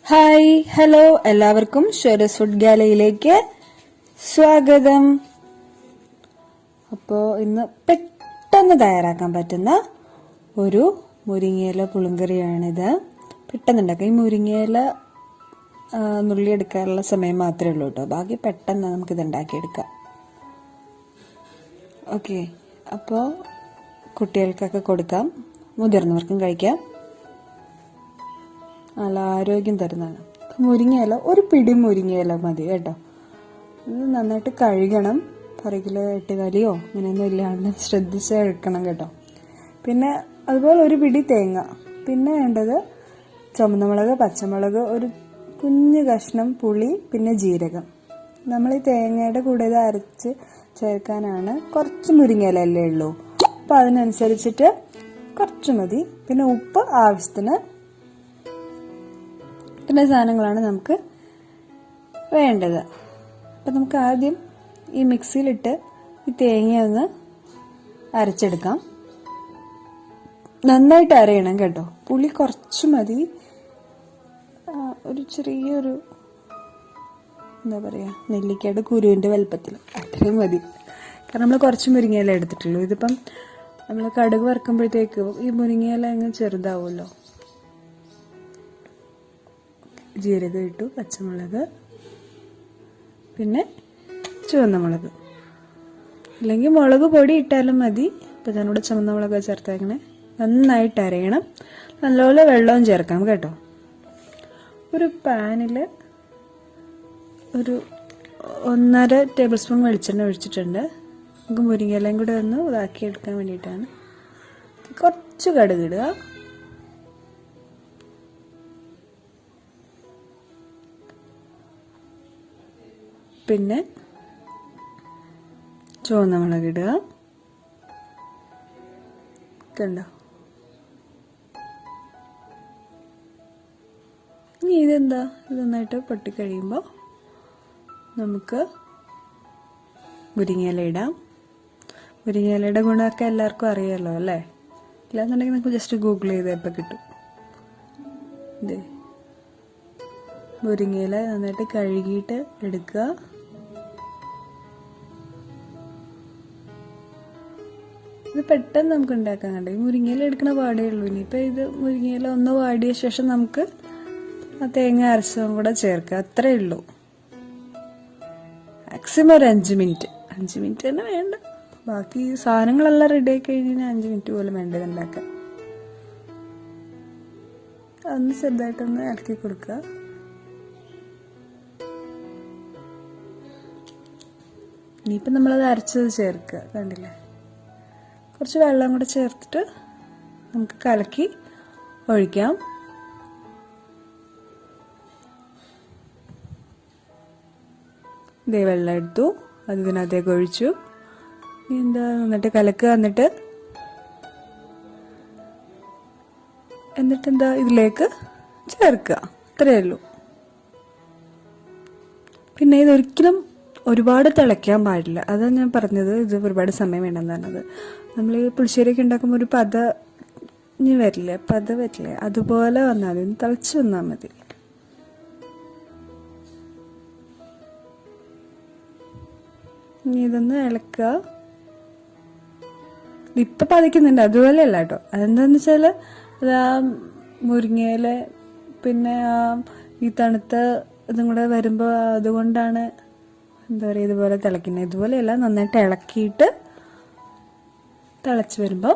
Hi hello എല്ലാവർക്കും ഷെറസ് food ഗാലയിലേക്ക് സ്വാഗതം. അപ്പോൾ ഇന്ന് പെട്ടെന്ന് തയ്യാറാക്കാൻ പറ്റുന്ന ഒരു മുരിങ്ങയില പുളിങ്കറിയാണിത്. പെട്ടെന്ന് ഉണ്ടാക്കാം. ഈ മുരിങ്ങയില നുള്ളിയെടുക്കാനുള്ള സമയം മാത്രമേ ഉള്ളൂ കേട്ടോ. ബാക്കി പെട്ടെന്ന് നമുക്കിത് ഉണ്ടാക്കിയെടുക്കാം. ഓക്കെ, അപ്പോൾ കുട്ടികൾക്കൊക്കെ കൊടുക്കാം, മുതിർന്നവർക്കും കഴിക്കാം. നല്ല ആരോഗ്യം തരുന്നതാണ്. മുരിങ്ങയില ഒരു പിടി മുരിങ്ങയില മതി കേട്ടോ. ഇത് നന്നായിട്ട് കഴുകണം. പുറകിൽ എട്ടുകാലിയോ ഇങ്ങനെയൊന്നും ഇല്ലാണ്ട് ശ്രദ്ധിച്ച് എടുക്കണം കേട്ടോ. പിന്നെ അതുപോലെ ഒരു പിടി തേങ്ങ, പിന്നെ വേണ്ടത് ചുവന്നമുളക്, പച്ചമുളക്, ഒരു കുഞ്ഞു കഷ്ണം പുളി, പിന്നെ ജീരകം. നമ്മൾ ഈ തേങ്ങയുടെ കൂടെ ഇത് അരച്ച് ചേർക്കാനാണ്. കുറച്ച് മുരിങ്ങയില അല്ലേ ഉള്ളൂ, അപ്പോൾ അതിനനുസരിച്ചിട്ട് കുറച്ച് മതി. പിന്നെ ഉപ്പ് ആവശ്യത്തിന്. ഇത്ര സാധനങ്ങളാണ് നമുക്ക് വേണ്ടത്. അപ്പം നമുക്ക് ആദ്യം ഈ മിക്സിയിലിട്ട് ഈ തേങ്ങ ഒന്ന് അരച്ചെടുക്കാം. നന്നായിട്ട് അരയണം കേട്ടോ. പുളി കുറച്ച് മതി, ഒരു ചെറിയൊരു എന്താ പറയുക, നെല്ലിക്കയുടെ കുരുവിൻ്റെ വലുപ്പത്തിൽ അത്രയും മതി. കാരണം നമ്മൾ കുറച്ച് മുരിങ്ങയില എടുത്തിട്ടുള്ളൂ. ഇതിപ്പം നമ്മൾ കടുക് വറുക്കുമ്പോഴത്തേക്കും ഈ മുരിങ്ങയില അങ്ങ് ചെറുതാവുമല്ലോ. ജീരകം ഇട്ടു, പച്ചമുളക്, പിന്നെ ചുവന്ന മുളക്, അല്ലെങ്കിൽ മുളക് പൊടി ഇട്ടാലും മതി. ഇപ്പം ഞാനിവിടെ ചുവന്ന മുളക് ചേർത്തേക്കണേ. നന്നായിട്ട് അരയണം. നല്ലപോലെ വെള്ളവും ചേർക്കാം കേട്ടോ. ഒരു പാനിൽ ഒരു 1.5 ടേബിൾ സ്പൂൺ വെളിച്ചെണ്ണ ഒഴിച്ചിട്ടുണ്ട്. നമുക്ക് മുരിങ്ങയിലയും കൂടെ ഒന്ന് ഇതാക്കിയെടുക്കാൻ വേണ്ടിയിട്ടാണ്. കുറച്ച് കടുക് ഇടുക, പിന്നെ ചുവന്ന മുളക് ഇടുക. കണ്ടോ? ഇനി ഇതെന്താ, ഇത് നന്നായിട്ട് പൊട്ടിക്കഴിയുമ്പോൾ നമുക്ക് മുരിങ്ങയില ഇടാം. മുരിങ്ങയിലയുടെ ഗുണമൊക്കെ എല്ലാവർക്കും അറിയാമല്ലോ അല്ലേ? ഇല്ലാന്നുണ്ടെങ്കിൽ നമുക്ക് ജസ്റ്റ് ഗൂഗിൾ ചെയ്തപ്പോൾ കിട്ടും. ഇതേ മുരിങ്ങയില നന്നായിട്ട് കഴുകിയിട്ട് എടുക്കുക. ഇത് പെട്ടെന്ന് നമുക്ക് ഉണ്ടാക്കാൻ കണ്ടു. ഈ മുരിങ്ങയില എടുക്കണ പാടേ ഉള്ളൂ. ഇനിയിപ്പോൾ ഇത് മുരിങ്ങയില ഒന്ന് വാടിയ ശേഷം നമുക്ക് ആ തേങ്ങ അരച്ചതും കൂടെ ചേർക്കുക. അത്രേ ഉള്ളൂ. മാക്സിമം ഒരു 5 മിനിറ്റ്. 5 മിനിറ്റ് തന്നെ വേണ്ട. ബാക്കി സാധനങ്ങളെല്ലാം റെഡി ആയി കഴിഞ്ഞാൽ 5 മിനിറ്റ് പോലും വേണ്ടത് ഉണ്ടാക്കാൻ. അതൊന്ന് ചെറുതായിട്ടൊന്ന് ഇളക്കി കൊടുക്കുക. ഇനിയിപ്പം നമ്മളത് അരച്ചത് ചേർക്കുക. കണ്ടില്ലേ? കുറച്ച് വെള്ളം കൂടെ ചേർത്തിട്ട് നമുക്ക് കലക്കി ഒഴിക്കാം. ഇതേ വെള്ളം എടുത്തു, അത് ഇതിനകത്തേക്ക് ഒഴിച്ചു. എന്താ എന്നിട്ട് കലക്കുക. എന്നിട്ട് എന്താ ഇതിലേക്ക് ചേർക്കുക. അത്രയേ ഉള്ളൂ. പിന്നെ ഇതൊരിക്കലും ഒരുപാട് തിളയ്ക്കാൻ പാടില്ല. അതാണ് ഞാൻ പറഞ്ഞത്, ഇത് ഒരുപാട് സമയം വേണ്ടെന്ന് പറഞ്ഞത്. നമ്മൾ ഈ പുളിശ്ശേരിയൊക്കെ ഉണ്ടാക്കുമ്പോൾ ഒരു പത വരില്ലേ, അതുപോലെ വന്നാൽ മതി. തിളച്ച് വന്നാൽ മതി. ഇനി ഇതൊന്ന് ഇളക്കുക. ഇപ്പം പതിക്കുന്നുണ്ട്, അതുപോലെയല്ല കേട്ടോ. അതെന്താന്ന് വെച്ചാൽ അത് ആ മുരിങ്ങയില പിന്നെ ഈ തണുത്ത ഇതും കൂടെ വരുമ്പോൾ അതുകൊണ്ടാണ് എന്താ പറയുക ഇതുപോലെ തിളയ്ക്കുന്നത്. ഇതുപോലെയല്ല, നന്നായിട്ട് ഇളക്കിയിട്ട് തിളച്ച് വരുമ്പോൾ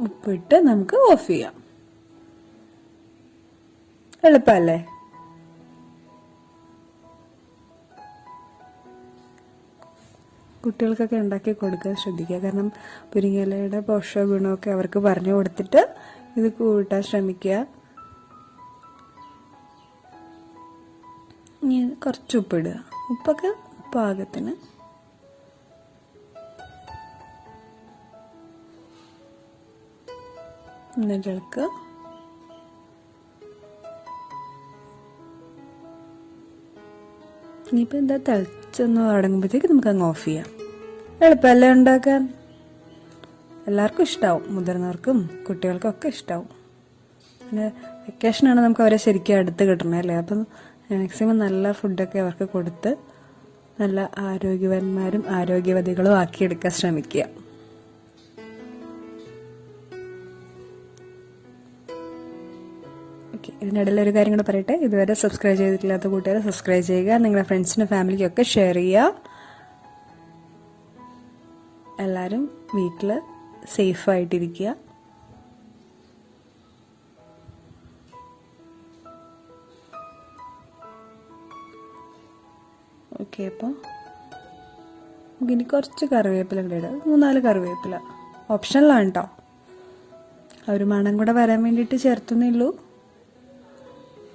ഉപ്പിട്ട് നമുക്ക് ഓഫ് ചെയ്യാം. എളുപ്പമല്ലേ? കുട്ടികൾക്കൊക്കെ ഉണ്ടാക്കി കൊടുക്കാൻ ശ്രദ്ധിക്കുക. കാരണം മുരിങ്ങയിലയുടെ പോഷക ഗുണമൊക്കെ അവർക്ക് പറഞ്ഞു കൊടുത്തിട്ട് ഇത് കൂട്ടാൻ ശ്രമിക്കുക. ഇനി കുറച്ച് ഉപ്പിടുക. ഉപ്പൊക്കെ പാകത്തിന്. എന്നിട്ട് ഇളക്കുക. ഇനിയിപ്പോൾ എന്താ തിളച്ചൊന്ന് തുടങ്ങുമ്പോഴത്തേക്ക് നമുക്ക് അങ്ങ് ഓഫ് ചെയ്യാം. എളുപ്പമല്ലേ ഉണ്ടാക്കാൻ? എല്ലാവർക്കും ഇഷ്ടമാവും. മുതിർന്നവർക്കും കുട്ടികൾക്കും ഒക്കെ ഇഷ്ടമാവും. പിന്നെ വെക്കേഷനാണ് നമുക്ക് അവരെ ശരിക്കും അടുത്ത് കിട്ടണേ അല്ലേ. അപ്പം മാക്സിമം നല്ല ഫുഡൊക്കെ അവർക്ക് കൊടുത്ത് നല്ല ആരോഗ്യവാന്മാരും ആരോഗ്യവതികളും ആക്കിയെടുക്കാൻ ശ്രമിക്കുക. ഓക്കെ, ഇതിനിടയിൽ ഒരു കാര്യം കൂടെ പറയട്ടെ. ഇതുവരെ സബ്സ്ക്രൈബ് ചെയ്തിട്ടില്ലാത്ത കൂട്ടുകാരെ സബ്സ്ക്രൈബ് ചെയ്യുക, നിങ്ങളുടെ ഫ്രണ്ട്സിനും ഫാമിലിക്കൊക്കെ ഷെയർ ചെയ്യുക. എല്ലാവരും വീട്ടിൽ സേഫായിട്ടിരിക്കുക. ഓക്കെ, അപ്പോൾ ഇനി കുറച്ച് കറിവേപ്പില കൂടെ ഇടാം. 3-4 കറിവേപ്പില ഓപ്ഷനിലാണ് കേട്ടോ. ഒരു മണം കൂടെ വരാൻ വേണ്ടിയിട്ട് ചേർത്തുന്നേ ഉള്ളൂ.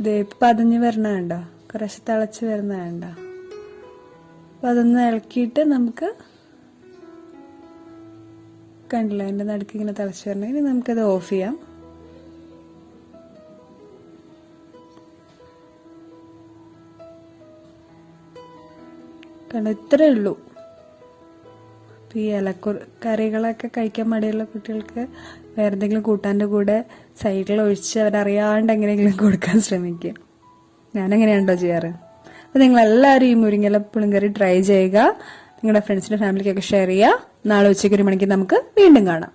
ഇത് പതഞ്ഞ് വരണ വേണ്ട, കുറച്ച് തിളച്ച് വരുന്ന വേണ്ട. അപ്പം അതൊന്ന് ഇളക്കിയിട്ട് നമുക്ക് കണ്ടില്ല, അതിൻ്റെ നടുക്ക് ഇങ്ങനെ തിളച്ച് വരണമെങ്കിൽ നമുക്കത് ഓഫ് ചെയ്യാം. കാരണം ഇത്രയേ ഉള്ളൂ. ഈ കറികളൊക്കെ കഴിക്കാൻ മടിയുള്ള കുട്ടികൾക്ക് വേറെ എന്തെങ്കിലും കൂട്ടാൻ്റെ കൂടെ സൈഡിൽ ഒഴിച്ച് അവരറിയാണ്ട് എങ്ങനെയെങ്കിലും കൊടുക്കാൻ ശ്രമിക്കുക. ഞാനങ്ങനെയാണോ ചെയ്യാറ്. അപ്പം നിങ്ങളെല്ലാവരും ഈ മുരിങ്ങയില പുളിങ്കറി ട്രൈ ചെയ്യുക. നിങ്ങളുടെ ഫ്രണ്ട്സിൻ്റെ ഫാമിലിക്കൊക്കെ ഷെയർ ചെയ്യുക. നാളെ ഉച്ചയ്ക്ക് 1 മണിക്ക് നമുക്ക് വീണ്ടും കാണാം.